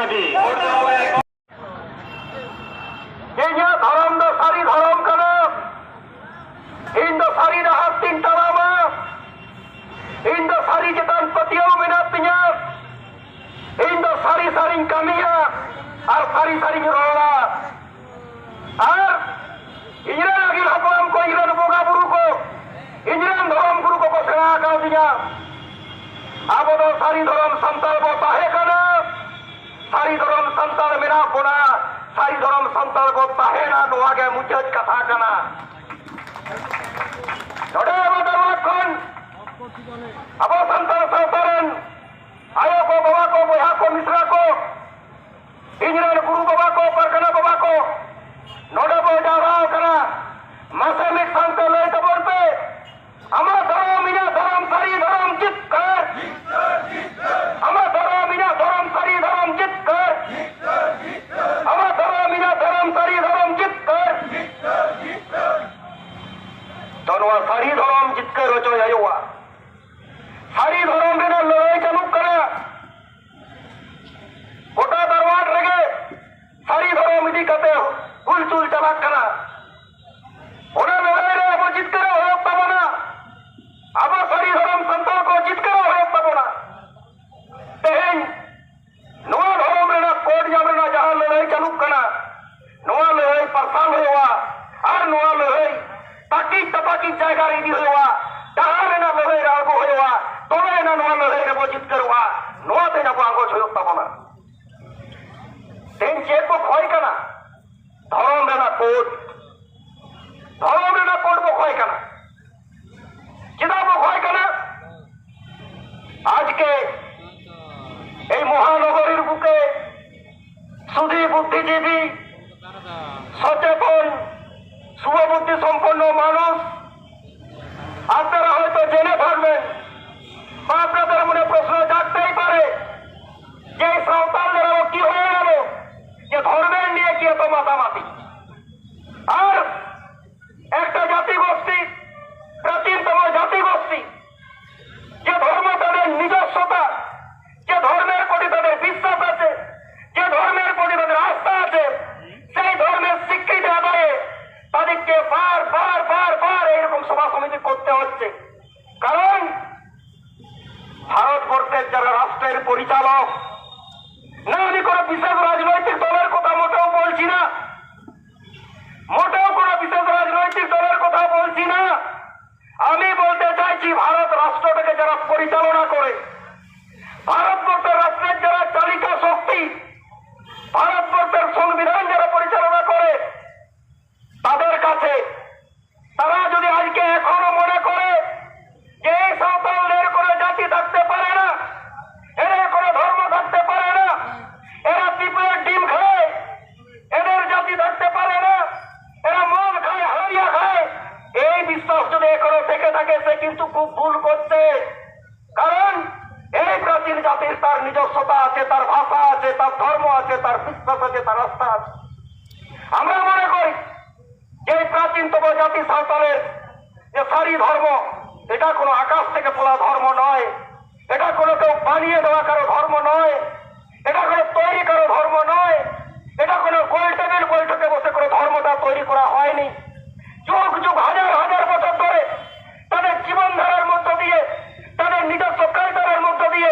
दाबी इन्हें धर्म दो सारी धर्म कना इन दो सारी राहत तीन तलामा इन दो सारी जतान पतियों मेहनत तिया इन दो सारी सारी कमिया और सारी सारी रोला और इन्हें अगिल हकलाम को इन्हें बोगा बुरु को इन्हें धर्म गुरु को सेना कर दिया अब दो सारी धर्म संताल को ताहे कना सारी धर्म संताल मेरा बोना सारी धर्म संताल को ताहे ना नुआगे मुझे कथा कना नोड़े अब धर्म कौन अब संताल संतालन आयो को बाबा को बोया को मिश्रा को इंजन गुरु बाबा को परगना बाबा को नोड़े बो जा रहा कना मासे में संताल ले तबोर पे हमारा धर्म इन्हें धर्म सारी धर्म जित कर हमारा धर्म इन्हें धर्म सारी धर्म जित कर हमारा धर्म इन्हें धर्म सारी धर्म जित कर दोनों सारी धर्म जित कर रोचो या युवा सारी धर्म बिना लड़ाई चालू करा गोटा दरबार लगे सारी धर्म इदी कहते हुल चुल चला करा उन्हें लड़ाई रहे वो जित करे हो तब ना अब सारी धर्म संतान को जित करे हो तब ना तेहन नवा धर्म रेना कोड जाम रेना जहां लड़ाई चालू करा नवा लड़ाई परसाल हुआ और नवा लड़ाई ताकि तपाकी जायगा रेडी हुआ जहां रेना लड़ाई रागो हुआ तो रेना नवा लड़ाई रे वो जित करवा नवा तेना को आगो छयो तब ना तेन चेक को खोई कना धर्म रेना कोड को खोई कना चिदा को खोई कना आज के महानगर बुके सुधी बुद्धिजीवी सचेतन शुभबुद्धि सम्पन्न मानुष আপনারা হয়তো জেনে থাকবেন বা আপনাদের মনে প্রশ্ন জাগতেই পারে যে সাঁওতালদেরও কি হয়ে গেল যে ধর্মের নিয়ে কি এত মাতামাতি আর একটা জাতিগোষ্ঠী প্রাচীনতম জাতিগোষ্ঠী যে ধর্ম তাদের নিজস্বতা যে ধর্মের প্রতি তাদের বিশ্বাস আছে যে ধর্মের প্রতি তাদের আস্থা আছে সেই ধর্মের স্বীকৃতি আদায়ে তাদেরকে বার বার বার বার এইরকম সভা সমিতি করতে হচ্ছে কারণ ভারতবর্ষের যারা রাষ্ট্রের পরিচালক না আমি কোনো বিশেষ রাজনৈতিক দলের কথা মোটেও বলছি না মোটেও কোনো বিশেষ রাজনৈতিক দলের কথা বলছি না আমি বলতে চাইছি ভারত রাষ্ট্রটাকে যারা পরিচালনা করে ভারতবর্ষের রাষ্ট্রের যারা চালিকা শক্তি ভারতবর্ষের সংবিধান যারা পরিচালনা করে তাদের কাছে তারা যদি আজকে এখনো মনে করে যে এই সাঁওতালদের কোনো জাতি থাকতে পারে না এদের কোনো ধর্ম থাকতে পারে না এরা পিঁপড়ের ডিম খায় এদের জাতি থাকতে পারে না এরা মদ খায় হারিয়া খায় এই বিশ্বাস যদি এখনো থেকে থাকে সে কিন্তু খুব ভুল করছে কারণ এই প্রাচীন জাতির তার নিজস্বতা আছে তার ভাষা আছে তার ধর্ম আছে তার বিশ্বাস আছে তার আস্থা আছে আমরা মনে করি যে প্রাচীনতম জাতি সাঁওতালের যে সারি ধর্ম এটা কোনো আকাশ থেকে পড়া ধর্ম নয় এটা কোনো কেউ বানিয়ে দেওয়া কারো ধর্ম নয় এটা কোনো তৈরি কারো ধর্ম নয় এটা কোনো গোল টেবিল বৈঠকে বসে কোনো ধর্মটা তৈরি করা হয়নি যুগ যুগ হাজার হাজার বছর ধরে তাদের জীবনধারার মধ্য দিয়ে তাদের নিজস্ব কালচারের মধ্য দিয়ে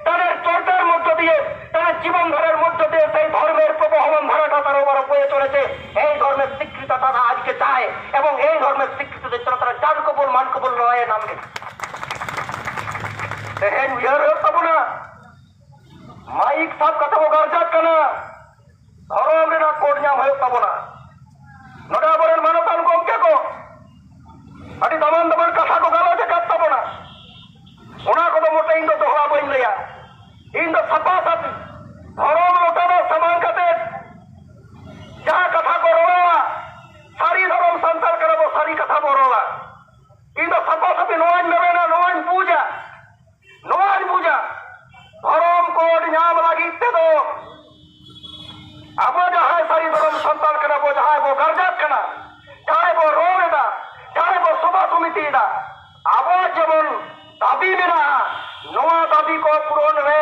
তাদের চর্চার মধ্য দিয়ে তাদের জীবনধারার মধ্য দিয়ে সেই ধর্মের প্রবহমান ধারাটা তারা ওরা বয়ে চলেছে এই ধর্মের স্বীকৃতি তারা আজকে চায় এবং এই ধর্মের স্বীকৃতি দিচ্ছে তারা জান কবুল মান কবুল লড়াইয়ে নামবে তবু না মাইক সব কথা গার্জাত কানা ধর্ম রেনা কোড নাম হয়ে পাবো না নোটা বলেন মানতান গমকে কো আটি দমান দমান কথা को गालो जे काट पाबो ना ओना को तो मोटे इन तो हवा बन लिया इन तो सपा साथी धर्म लोटानो समान कते जहां कथा को रोला सारी धर्म संसार करबो सारी कथा बोरोला इन तो सपा साथी नोवान नेबे ना नोवान पूजा धर्म कोड नाम लागिते दो अब जहां सारी धर्म संतान करना वो जहां वो गर्जात करना चाहे वो रोड़ा चाहे वो सभा समिति अब जेमन दाबी मेरा नवा दाबी को पूरण रे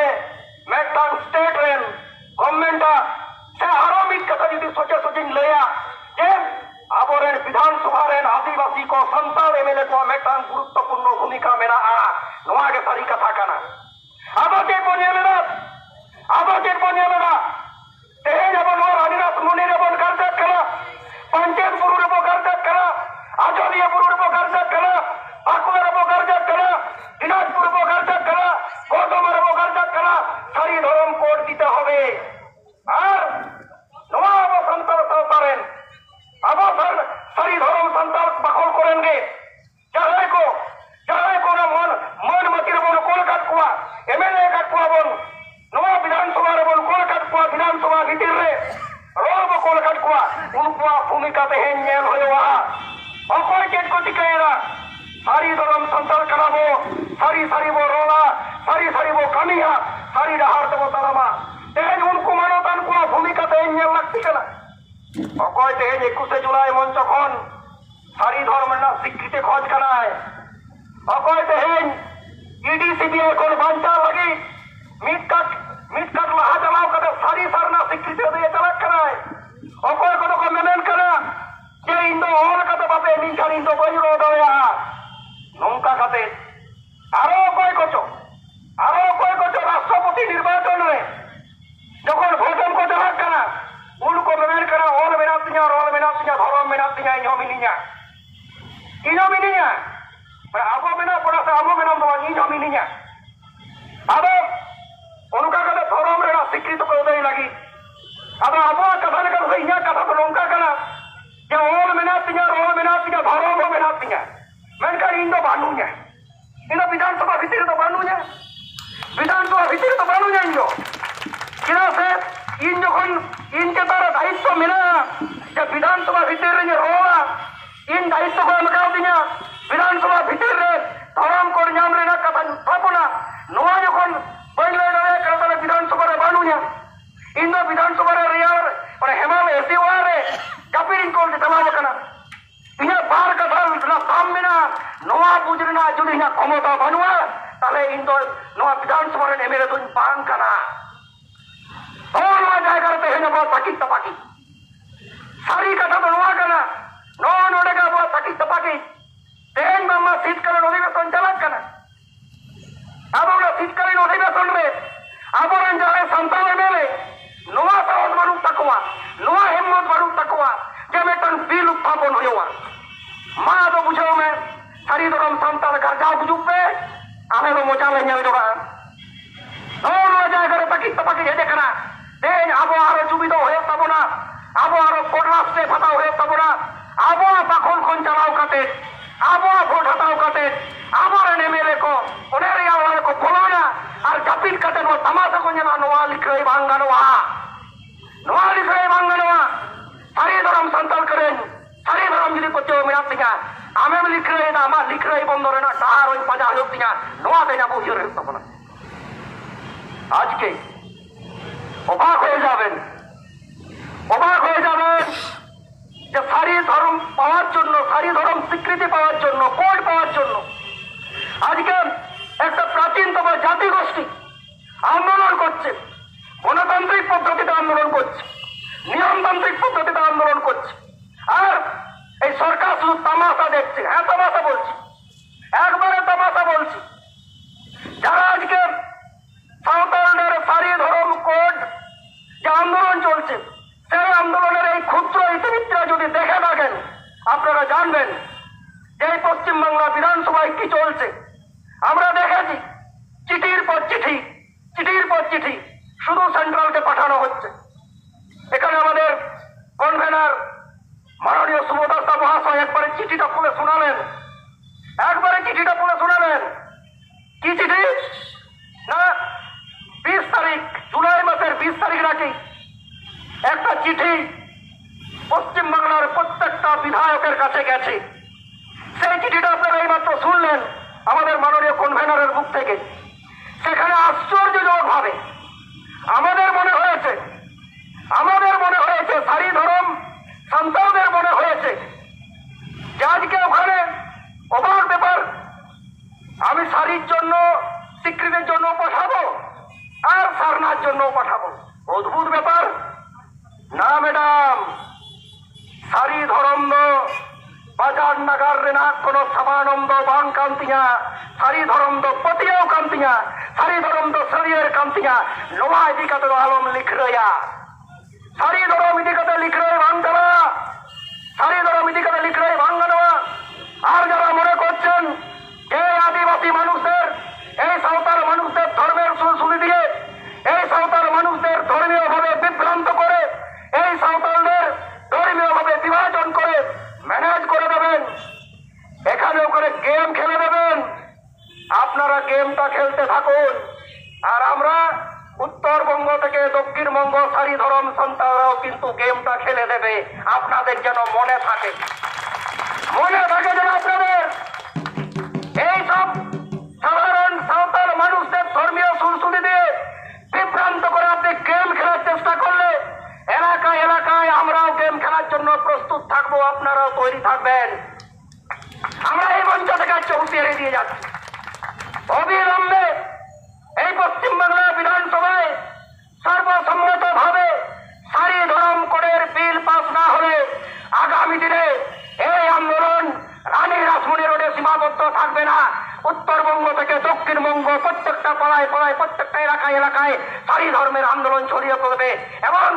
मेटान स्टेट रेन गवर्नमेंटा से आरो मिट कथा जुदी सोचे सोचे लया जे आबोरेन विधानसभा रेन आदिवासी को संताल एमएलए को मेटान गुरुत्वपूर्ण भूमिका मेना नोआ के सारी कथा काना आबो के बोनियलेना तेहेज अब नोआ रानीनाथ मुनि रे बोन करते कला पंचायत बुरु रे बो करते कला आजलिया बुरु रे बो करते कला बाकुला रे बो करते कला दिनाजपुर बो करते कला गौतम रे बो करते कला सारी धर्म कोड दीते होबे আর নোয়া আবো সন্তাল সরকারেন আবো সারি ধর্ম সন্তাল বাকল করেনগে যারাই কো না মন মতির বন কোল কাটকুয়া এমএলএ কাটকুয়া বন নোয়া বিধানসভা রে বন কোল কাটকুয়া বিধানসভা ভিতর রে রোল বো কোল কাটকুয়া উনকুয়া ভূমিকা তেহেন নেল হয়ওয়া অকয় কেট কো টিকায়রা সারি ধর্ম সন্তাল কারাবো সারি বো রোলা সারি বো কামিয়া সারি ডাহার দেবো তালামা तेज उनको मानवतान को भूमिका तेज नेल लागती कना अकय तेज 21 जुलाई मंच खन सारी धर्म ना स्वीकृति खोज कराय अकय तेज ईडी सीबीआई कोन बांचा लगी मिट कट लहा चलाव कते सारी सरना स्वीकृति दे चला कराय अकय को मेमेन करा जे इंदो ऑल कते बापे निखान इंदो बजरो दया नौका कते आरो अकय कोचो राष्ट्रपति निर्वाचन रे যখন ভোটন কো চালাক কানা উनको মেমেন করা অল মেনাতিয়া ধরম মেনাতিয়া ইনো মিনিয়া আবো মেনা পড়া আবো মেনা তো ইনো মিনিয়া আবো অনুকা কাটা ধরম রে স্বীকৃত করে দেই লাগি আবো কথা না করে ইয়া কথা তো লঙ্কা কানা যে অল মেনাতিয়া ধরম মেনাতিয়া মেনকা ইনো বানুয়া ইনো বিধানসভা ভিতরে তো বানুয়া ইনো किना से इन जखन इनके तारा दायित्व मिला जे विधानसभा भीतर रे रोला इन दायित्व को एमकाव दिया विधानसभा भीतर रे धरम कोड नाम रे ना कथा थापना नोआ जखन पहिले रे करता विधानसभा रे बानुया इन विधानसभा रे रियार और हेमाल एसीवा रे कपिरिन कोल के तमाम कना इना बार कथा ना सामना नोआ बुजरना जुदी ना क्षमता बनवा ताले इन तो नोआ विधानसभा रे एमएलए तो बांग कना और जायगा तेहन बो ताकिक तपाकी सारी कथा तो नोआ कना नो नोडेगा बो ताकिक तपाकी तेहन मामा शीतकालीन अधिवेशन चालक कना अब शीतकालीन अधिवेशन रे आबोरन जारे संतान एमएलए नोआ साहस बानु तकवा नोआ हिम्मत बानु तकवा जे मेटन बिल उत्थापन होयवा मा तो बुझाओ में सारी धरम संतान घर जाओ बुजुब पे आमे तो मोचा ले नेल जोड़ा और जायगा ताकिक तपाकी हेदे कना तेज आबो आरो जुबिदो हये ताबोना आबो आरो कोडरास्ते फाता हये ताबोना आबो बाखल खन चालाव काटे आबो भोट हटाव काटे आबो रे एमएलए को ओनेरे आवार को बोलाना और कपिल काटे नो तमाशा को जना नोआ लिखरे बांगानोआ सारी धरम संताल करेन सारी धरम जुदी कोचो मिरात तिगा आमे लिखरे ना मा लिखरे बंदरे ना डार ओय पाजा हयो तिगा नोआ तेना बुझियो रे ताबोना आज के অবাক হয়ে যাবেন যে সারি ধর্ম পাওয়ার জন্য সারি ধর্ম স্বীকৃতি পাওয়ার জন্য কোড পাওয়ার জন্য আজকে একটা প্রাচীনতম জাতিগোষ্ঠী আন্দোলন করছে গণতান্ত্রিক পদ্ধতিতে আন্দোলন করছে নিয়মতান্ত্রিক পদ্ধতিতে আন্দোলন করছে আর এই সরকার শুধু তামাশা দেখছে হ্যাঁ তামাশা বলছি একবারে তামাশা বলছি যারা আজকে সাঁওতালদের সারি ধর্ম কোড যে আন্দোলন চলছে সেই আন্দোলনের এই ক্ষুদ্র ইতিবৃত্তরা যদি দেখে থাকেন আপনারা জানবেন যে পশ্চিমবাংলা বিধানসভায় কি চলছে আমরা দেখেছি চিঠির পর চিঠি শুধু সেন্ট্রালকে পাঠানো হচ্ছে এখানে আমাদের কনভেনার মাননীয় সুবোধ মহাশয় একবারে চিঠিটা খুলে শোনালেন কি চিঠি না 20 তারিখ জুলাই মাসের 20 তারিখ রাখি একটা চিঠি পশ্চিমবাংলার প্রত্যেকটা বিধায়কের কাছে গেছে সেই চিঠিটা আপনারা এইমাত্র শুনলেন আমাদের মাননীয় কনভেনারের মুখ থেকে সেখানে আশ্চর্যজনক ভাবে আমাদের মনে হয়েছে সারি ধরম সন্তানদের মনে হয়েছে যে আজকে ওখানে অবাক ব্যাপার আমি সারির জন্য স্বীকৃতির জন্য পাঠাবো আর সারনার জন্য পাঠাবো অদ্ভুত ব্যাপার না ম্যাডাম, সারি ধরম বাজার নাগার রেনাক কোন সামানন্দ বাং কান্তিয়া সারি ধরম পতিয়াও কান্তিয়া সারি ধরম শরীরের কান্তিয়া নোয়া ইদিকাতে আলম লিখ রয়া সারি ধরম ইদিকাতে লিখ রয়ে বাংলা সারি ধরম ইদিকাতে লিখ রয়ে বাংলা। আর যারা মনে করছেন এই আদিবাসী মানুষদের এই সাঁওতাল মানুষদের ধর্মের সুলসুলি দিয়ে এই সাঁওতাল মানুষদের ধর্মীয় ভাবে বিভ্রান্ত করে এই সাঁওতালদের ধর্মীয় ভাবে বিভাজন করে ম্যানেজ করে দেবেন, এখানে ওখানে গেম খেলে দেবেন, আপনারা গেমটা খেলতে থাকুন। আর আমরা উত্তরবঙ্গ থেকে দক্ষিণবঙ্গ সারি ধরম সন্তানরাও কিন্তু গেমটা খেলে দেবে, আপনাদের যেন মনে থাকে যেন আপনাদের এইসব সাধারণ সাঁওতাল মানুষদের ধর্মীয় সুলসুলি দিয়ে বিভ্রান্ত করে আপনি গেম খেলার চেষ্টা করলে এলাকায় এলাকায় আমরাও গেম খেলার জন্য প্রস্তুত থাকবো, আপনারাও তৈরি থাকবেন। আমরা এই মঞ্চ থেকে আজকে হুঁশিয়ারি দিয়ে যাচ্ছি, অবিলম্বে এই পশ্চিমবাংলা বিধানসভায় সর্বসম্মত ভাবে সারি ধরম কোডের বিল পাস না হলে আগামী দিনে এই আন্দোলন রানী রাসমণি রোডে সীমাবদ্ধ থাকবে না। উত্তরবঙ্গ থেকে দক্ষিণবঙ্গ প্রত্যেকটা পাড়ায় পাড়ায় প্রত্যেকটা এলাকায় এলাকায় সারি ধর্মের আন্দোলন ছড়িয়ে পড়বে এবং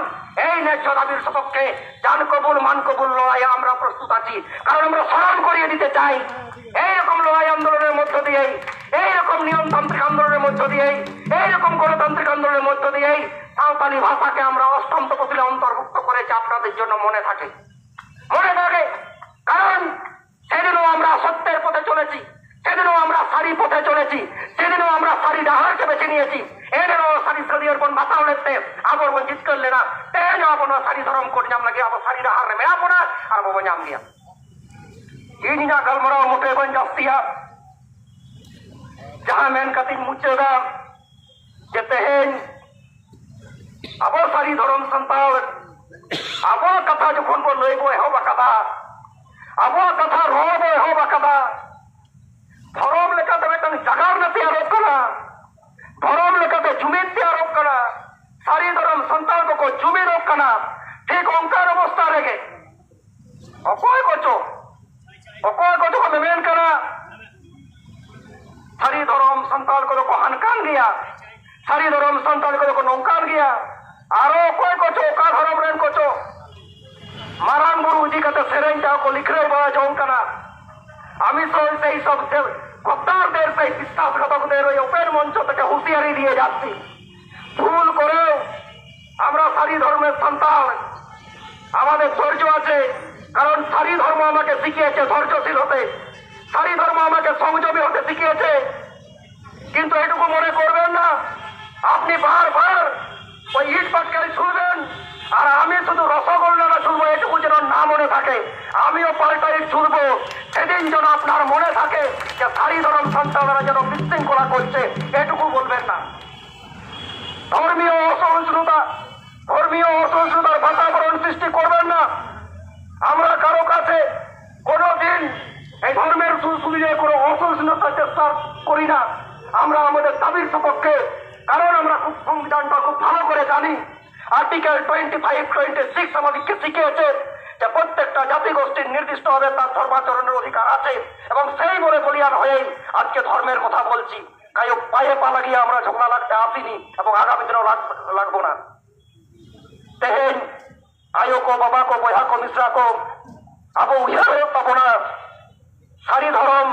এই ন্যায্য দাবির সপক্ষে জান কবুল মান কবুল লড়াইয়ে আমরা প্রস্তুত আছি। কারণ আমরা স্মরণ করিয়ে দিতে চাই এইরকম লড়াই আন্দোলনের মধ্য দিয়েই, এইরকম নিয়মতান্ত্রিক আন্দোলনের মধ্য দিয়েই, এইরকম গণতান্ত্রিক আন্দোলনের মধ্য দিয়েই সাঁওতালি ভাষাকে আমরা অষ্টম তফসিলে অন্তর্ভুক্ত করেছি। আপনাদের জন্য মনে থাকে কারণ সেদিনও আমরা সত্যের পথে চলেছি, সেদিনও আমরা সারি পথে চলেছি, সেদিনও আমরা সারি ডাহারকে বেছে নিয়েছি। এনেও সারি সদিয়ের বন ভাষা উঠতে আবার বন জিত করলে না তেন আপনা সারি ধরম কোট জাম লাগে আবার সারি ডাহার में अपना আর वो জাম दिया ইনিনা গলমরাও মুঠে বন জাস্তিয়া जहां मेन कतिन मुचेदा যে তেহেন আবো সারি ধরম সন্তাল আবো কথা যখন বল লইব হবা কথা আবো কথা রব হবা কথা ধরম লেখাতে বেতন জাগার না তৈয়ার করা ধরম লেখাতে জমিন তৈয়ার করা সারি ধরম সন্তান को জমি রোগ করা ঠিক অঙ্কার অবস্থা রেখে অকয় কচো को मेन करा सारी धर्म संताल को हनकान गया सारी धर्म संताल को नौकान गया आरो कोई कोचो का धर्म रेन कोचो मारान गुरु जी का सेरेन जाओ को लिख रहे बड़ा जौन कना আমি সেই সব গদ্দারদের সেই বিশ্বাসঘাতকদের ওই ওপেন মঞ্চ থেকে হুঁশিয়ারি দিয়ে যাচ্ছি, ভুল করেও আমরা সারি ধর্মের সন্তান, আমাদের ধৈর্য আছে। কারণ সারি ধর্ম আমাকে শিখিয়েছে ধৈর্যশীল হতে, সারি ধর্ম আমাকে সংযমী হতে শিখিয়েছে। কিন্তু এটুকু মনে করবেন না আপনি বারবার ওই ইট পাটকারি ছুড়বেন আর আমি শুধু রসগোল্লাটা ছুড়বো, এটুকু যেন না মনে থাকে। আমিও পাল্টা ইট ছুড়বো, সেদিন যেন আপনার মনে থাকে যে সারি ধর্ম সন্তানরা যেন বিশৃঙ্খলা করছে, এটুকু বলবেন না। ধর্মীয় অসহিষ্ণুতার বাতাবরণ সৃষ্টি করবেন না। আমরা কারো কাছে কোনোদিন এই ধর্মের সুবিধে কোনো অসহিষ্ণুতার চেষ্টা করি না। আমরা আমাদের দাবির সপক্ষে, কারণ আমরা খুব সংবিধানটা খুব ভালো করে জানি। আর্টিকেল 25-26 আমাদেরকে শিখিয়েছে যে প্রত্যেকটা জাতিগোষ্ঠীর নির্দিষ্টভাবে তার ধর্মাচরণের অধিকার আছে এবং সেই বলে বলিয়ান হয়েই আজকে ধর্মের কথা বলছি। কাই পায়ে পা লাগিয়ে আমরা ঝগড়া লাগতে আসিনি এবং আগামী দিনেও লাগবো না। তেহেন आयो को बाबा को बया को मिश्रा को अब उहर तबना सारी धर्म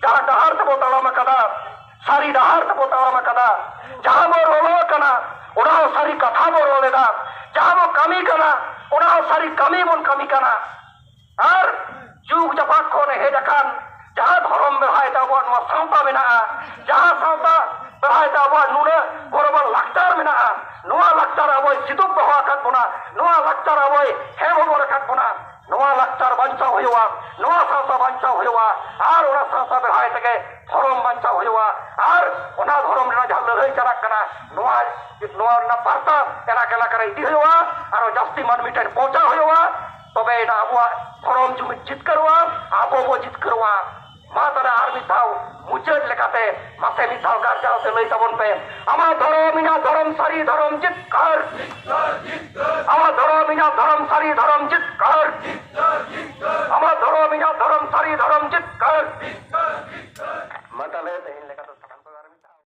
जहाँ डहार तब तड़ाम कदा सारी डहार तब तड़ाम कदा जहाँ वो रोलो कना उड़ाओ सारी कथा वो रोलेदा जहाँ वो कमी कना उड़ाओ सारी कमी बन कमी कना और जुग जपाक को ने हेजकान जहाँ धर्म बेहाय ताबो नवा साउता मेना जहाँ साउता बेहाय ताबो नुने बरोबर लाक्टार मेना नवा लाक्टार अबोय सितुब बहा काटबोना नवा लाक्टार अबोय हेम बो काटबोना नवा लाक्टार बांचा होयवा नवा साउता बांचा होयवा और ओना साउता बेहाय तके धर्म बांचा होयवा और ओना धर्म रेना जहां लड़ाई चला कना नवा ना वार्ता एलाका एलाका रे इदी होयवा और जास्ती मानवी टेन पहुंचा होयवा तबे ना आबो धर्म जुमित जित करवा आबो बो जित करवा मा तारा आर मिथाव मुचड़ लेकाते मासे मिसाव गार्जाव से लई तबन पे आमा धर्म इना धर्म सारी धर्म जितकर आमा धर्म इना धर्म सारी धर्म जितकर आमा धर्म इना धर्म सारी धर्म जित